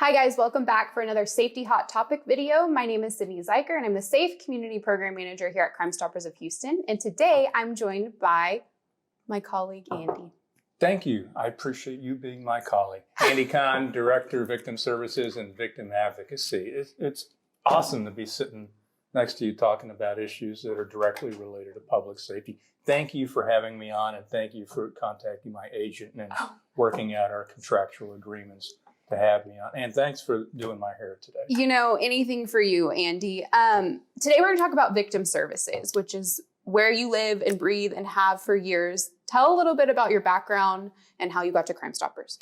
Hi guys, welcome back for another Safety Hot Topic video. My name is Zuiker and I'm the Safe Communitiy Program Manager here at Crime Stoppers of Houston. And today I'm joined by my colleague, Andy. Thank you. I appreciate you being my colleague. Andy Kahan, Director of Victim Services and Victim Advocacy. It's awesome to be sitting next to you talking about issues that are directly related to public safety. Thank you for having me on, and thank you for contacting my agent and working out our contractual agreements to have me on. And thanks for doing my hair today. You know, anything for you, Andy. Today we're going to talk about victim services, which is where you live and breathe and have for years. Tell a little bit about your background and how you got to Crime Stoppers.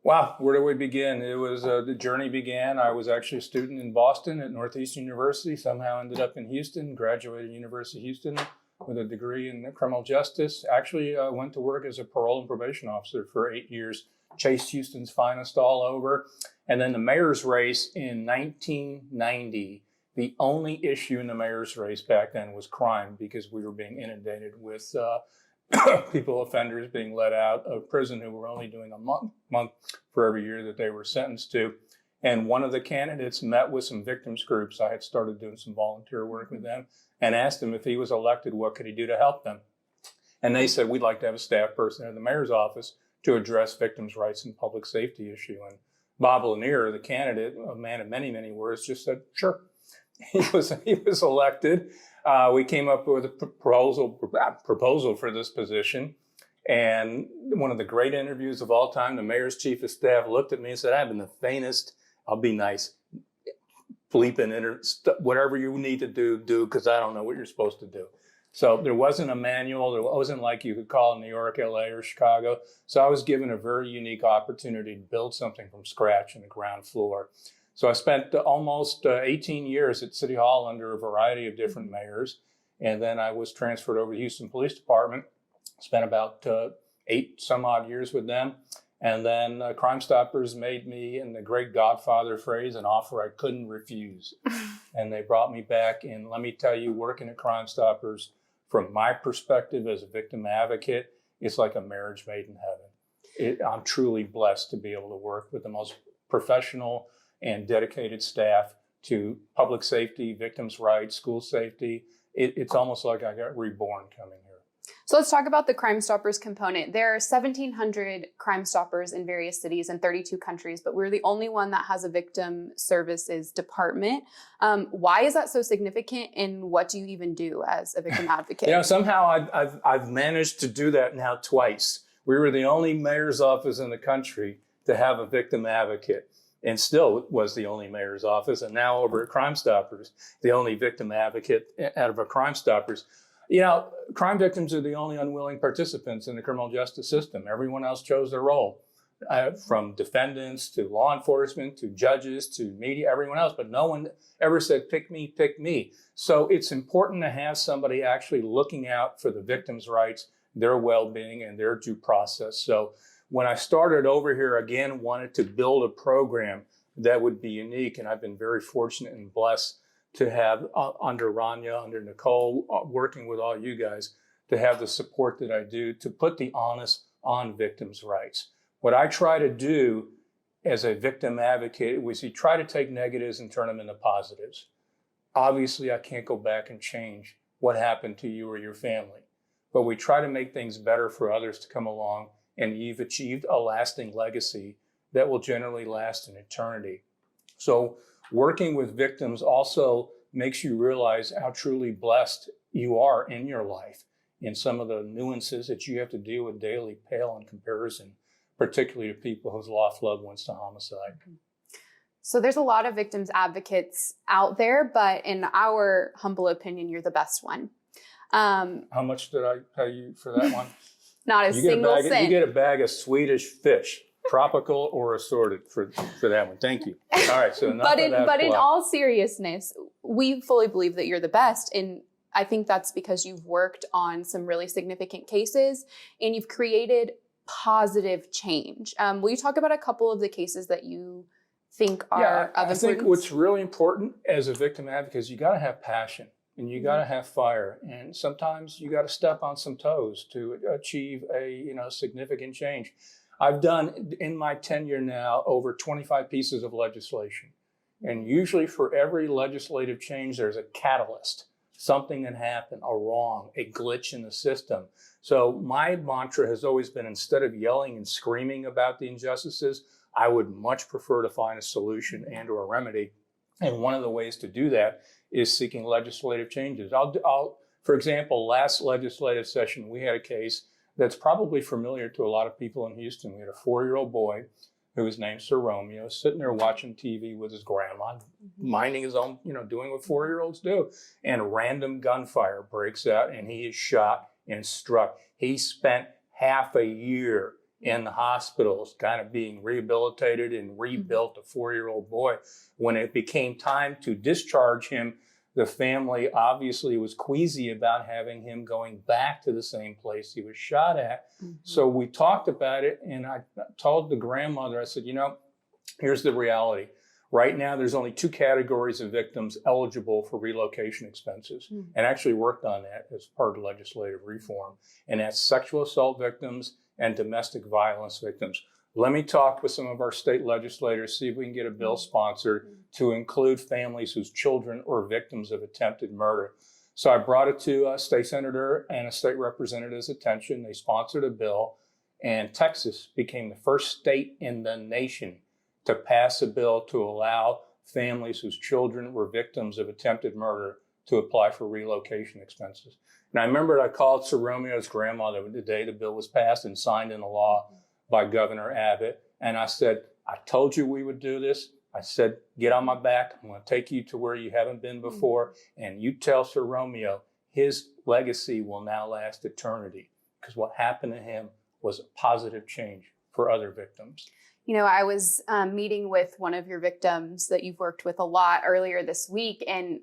Wow, where do we begin? It was, the journey began. I was actually a student in Boston at Northeastern University, somehow ended up in Houston, graduated University of Houston with a degree in criminal justice. Actually went to work as a parole and probation officer for 8 years, chased Houston's finest all over. And then the mayor's race in 1990, the only issue in the mayor's race back then was crime, because we were being inundated with offenders being let out of prison who were only doing a month for every year that they were sentenced to. And one of the candidates met with some victims groups. I had started doing some volunteer work with them and asked him if he was elected, what could he do to help them? And they said, we'd like to have a staff person in the mayor's office to address victims' rights and public safety issue. And Bob Lanier, the candidate, a man of many, many words, just said, sure. He was elected. We came up with a proposal for this position. And one of the great interviews of all time, the mayor's chief of staff looked at me and said, I've been the faintest, I'll be nice, bleeping, whatever you need to do, because I don't know what you're supposed to do. So there wasn't a manual. There wasn't like you could call in New York, LA, or Chicago. So I was given a very unique opportunity to build something from scratch in the ground floor. So I spent almost 18 years at City Hall under a variety of different mayors. And then I was transferred over to Houston Police Department, spent about 8 some odd years with them. And then Crime Stoppers made me, in the great Godfather phrase, an offer I couldn't refuse. And they brought me back. And let me tell you, working at Crime Stoppers, from my perspective as a victim advocate, it's like a marriage made in heaven. I'm truly blessed to be able to work with the most professional and dedicated staff to public safety, victims' rights, school safety. It's almost like I got reborn coming here. So let's talk about the Crime Stoppers component. There are 1,700 Crime Stoppers in various cities and 32 countries, but we're the only one that has a victim services department. Why is that so significant, and what do you even do as a victim advocate? You know, somehow I've managed to do that now twice. We were the only mayor's office in the country to have a victim advocate, and still was the only mayor's office. And now over at Crime Stoppers, the only victim advocate out of a Crime Stoppers. You know, crime victims are the only unwilling participants in the criminal justice system. Everyone else chose their role, from defendants to law enforcement to judges to media, everyone else. But no one ever said, pick me, pick me. So it's important to have somebody actually looking out for the victims' rights, their well-being, and their due process. So when I started over here, again, wanted to build a program that would be unique. And I've been very fortunate and blessed to have, under Rania, under Nicole, working with all you guys, to have the support that I do to put the onus on victims' rights. What I try to do as a victim advocate was you try to take negatives and turn them into positives. Obviously, I can't go back and change what happened to you or your family, but we try to make things better for others to come along, and you've achieved a lasting legacy that will generally last an eternity. So working with victims also makes you realize how truly blessed you are in your life, and some of the nuances that you have to deal with daily pale in comparison, particularly to people who've lost loved ones to homicide. So there's a lot of victims advocates out there, but in our humble opinion, you're the best one. How much did I pay you for that one? Not a single cent. You get a bag of Swedish fish, tropical or assorted, for that one. Thank you. All right, so enough of that. But in all seriousness, we fully believe that you're the best, and I think that's because you've worked on some really significant cases and you've created positive change. Will you talk about a couple of the cases that you think are of importance? I think what's really important as a victim advocate is you got to have passion. And you got to have fire, and sometimes you got to step on some toes to achieve a significant change. I've done, in my tenure now, over 25 pieces of legislation. And usually for every legislative change, there's a catalyst, something that happened, a wrong, a glitch in the system. So my mantra has always been, instead of yelling and screaming about the injustices, I would much prefer to find a solution and or a remedy. And one of the ways to do that is seeking legislative changes. For example, last legislative session, we had a case that's probably familiar to a lot of people in Houston. We had a 4-year-old boy who was named Sir Romeo, sitting there watching TV with his grandma, minding his own, doing what 4-year-olds do. And random gunfire breaks out and he is shot and struck. He spent half a year in the hospitals, kind of being rehabilitated and rebuilt, a 4-year-old boy. When it became time to discharge him, the family obviously was queasy about having him going back to the same place he was shot at. So we talked about it, and I told the grandmother, I said, here's the reality. Right now, there's only 2 categories of victims eligible for relocation expenses, and actually worked on that as part of legislative reform. And that's sexual assault victims and domestic violence victims. Let me talk with some of our state legislators, see if we can get a bill sponsored to include families whose children are victims of attempted murder. So I brought it to a state senator and a state representative's attention. They sponsored a bill, and Texas became the first state in the nation to pass a bill to allow families whose children were victims of attempted murder to apply for relocation expenses. And I remember I called Sir Romeo's grandmother the day the bill was passed and signed into law by Governor Abbott. And I said, I told you we would do this. I said, get on my back. I'm going to take you to where you haven't been before. And you tell Sir Romeo his legacy will now last eternity, because what happened to him was a positive change for other victims. I was meeting with one of your victims that you've worked with a lot earlier this week, and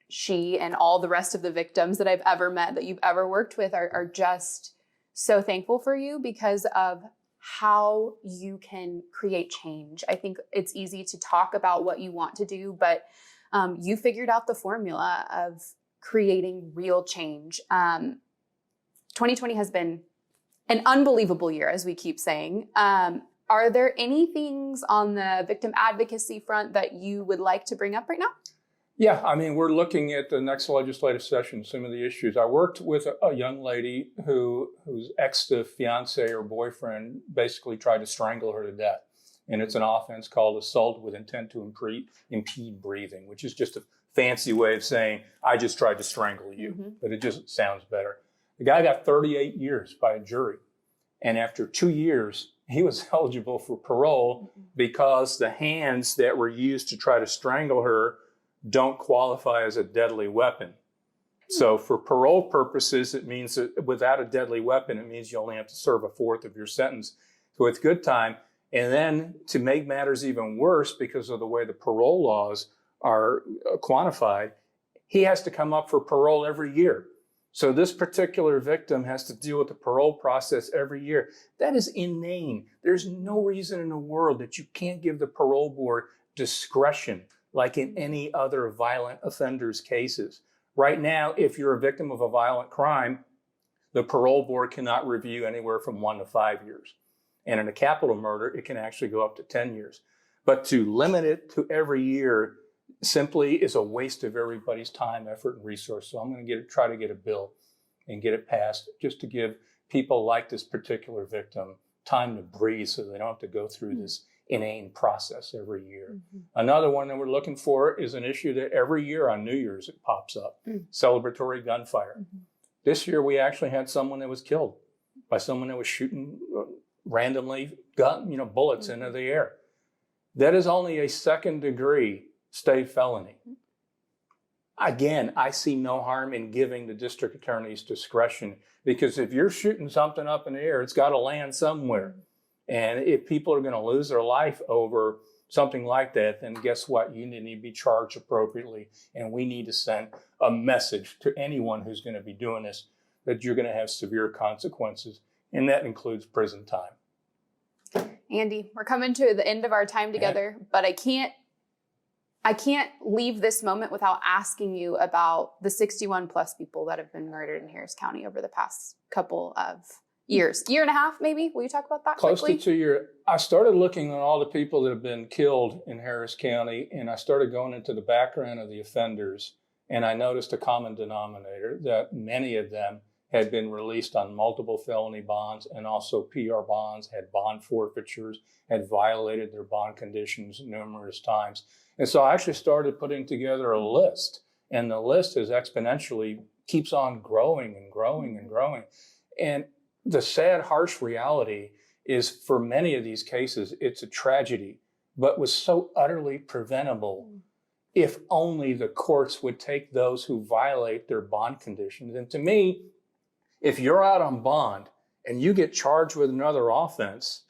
she and all the rest of the victims that I've ever met, that you've ever worked with, are just so thankful for you because of how you can create change. I think it's easy to talk about what you want to do, but you figured out the formula of creating real change. 2020 has been an unbelievable year, as we keep saying. Are there any things on the victim advocacy front that you would like to bring up right now? Yeah, we're looking at the next legislative session, some of the issues. I worked with a young lady whose ex-fiance or boyfriend basically tried to strangle her to death. And it's an offense called assault with intent to impede breathing, which is just a fancy way of saying, I just tried to strangle you, but it just sounds better. The guy got 38 years by a jury. And after 2 years, he was eligible for parole because the hands that were used to try to strangle her don't qualify as a deadly weapon. So for parole purposes, it means that without a deadly weapon, it means you only have to serve a fourth of your sentence. So it's good time. And then to make matters even worse, because of the way the parole laws are quantified, he has to come up for parole every year. So this particular victim has to deal with the parole process every year. That is inane. There's no reason in the world that you can't give the parole board discretion like in any other violent offenders cases. Right now, if you're a victim of a violent crime, the parole board cannot review anywhere from 1 to 5 years. And in a capital murder, it can actually go up to 10 years. But to limit it to every year simply is a waste of everybody's time, effort, and resource. So I'm going to try to get a bill and get it passed just to give people like this particular victim time to breathe so they don't have to go through this inane process every year. Another one that we're looking for is an issue that every year on New Year's it pops up, celebratory gunfire. This year we actually had someone that was killed by someone that was shooting randomly bullets into the air. That is only a second-degree state felony. Again, I see no harm in giving the district attorney's discretion, because if you're shooting something up in the air, it's got to land somewhere. And if people are going to lose their life over something like that, then guess what? You need to be charged appropriately. And we need to send a message to anyone who's going to be doing this that you're going to have severe consequences. And that includes prison time. Andy, we're coming to the end of our time together, but I can't leave this moment without asking you about the 61 plus people that have been murdered in Harris County over the past couple of years? Year and a half, maybe? Will you talk about that Close quickly? to 2 years. I started looking at all the people that have been killed in Harris County, and I started going into the background of the offenders, and I noticed a common denominator that many of them had been released on multiple felony bonds and also PR bonds, had bond forfeitures, had violated their bond conditions numerous times. And so I actually started putting together a list, and the list is exponentially keeps on growing and growing and growing. And the sad, harsh reality is for many of these cases, it's a tragedy, but was so utterly preventable if only the courts would take those who violate their bond conditions. And to me, if you're out on bond and you get charged with another offense,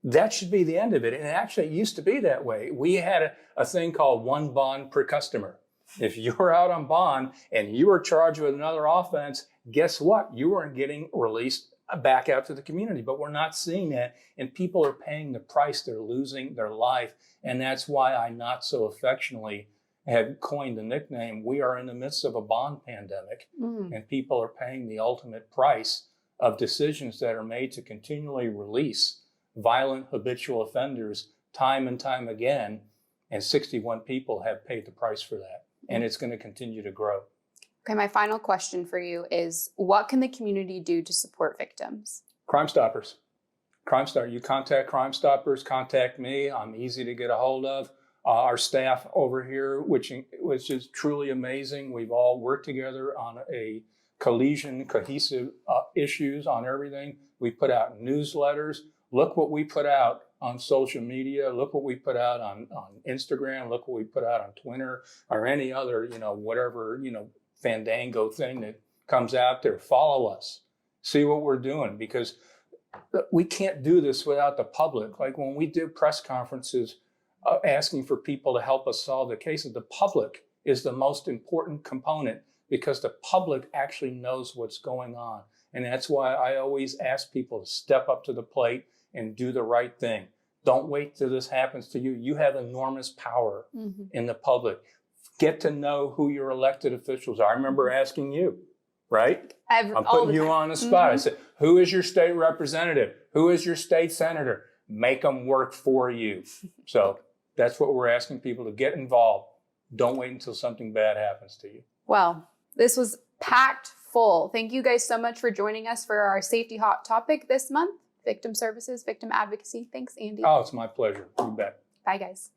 that should be the end of it. And actually, it used to be that way. We had a thing called one bond per customer. If you were out on bond and you were charged with another offense, guess what? You weren't getting released back out to the community. But we're not seeing that. And people are paying the price. They're losing their life. And that's why I not so affectionately have coined the nickname, we are in the midst of a bond pandemic, and people are paying the ultimate price of decisions that are made to continually release violent habitual offenders time and time again, and 61 people have paid the price for that, and it's going to continue to grow. Okay, my final question for you is, what can the community do to support victims? Crime Stoppers. Crime Stoppers. You contact Crime Stoppers, contact me. I'm easy to get a hold of. Our staff over here, which is truly amazing. We've all worked together on a cohesive issues on everything. We put out newsletters. Look what we put out on social media. Look what we put out on Instagram. Look what we put out on Twitter or any other, whatever, fandango thing that comes out there. Follow us. See what we're doing, because we can't do this without the public. Like when we do press conferences, asking for people to help us solve the cases, the public is the most important component, because the public actually knows what's going on. And that's why I always ask people to step up to the plate and do the right thing. Don't wait till this happens to you. You have enormous power in the public. Get to know who your elected officials are. I remember asking you, right? I'm putting you on the spot. I said, who is your state representative? Who is your state senator? Make them work for you. So that's what we're asking people to get involved. Don't wait until something bad happens to you. Well, this was packed full. Thank you guys so much for joining us for our safety hot topic this month, victim services, victim advocacy. Thanks, Andy. Oh, it's my pleasure. You bet. Bye, guys.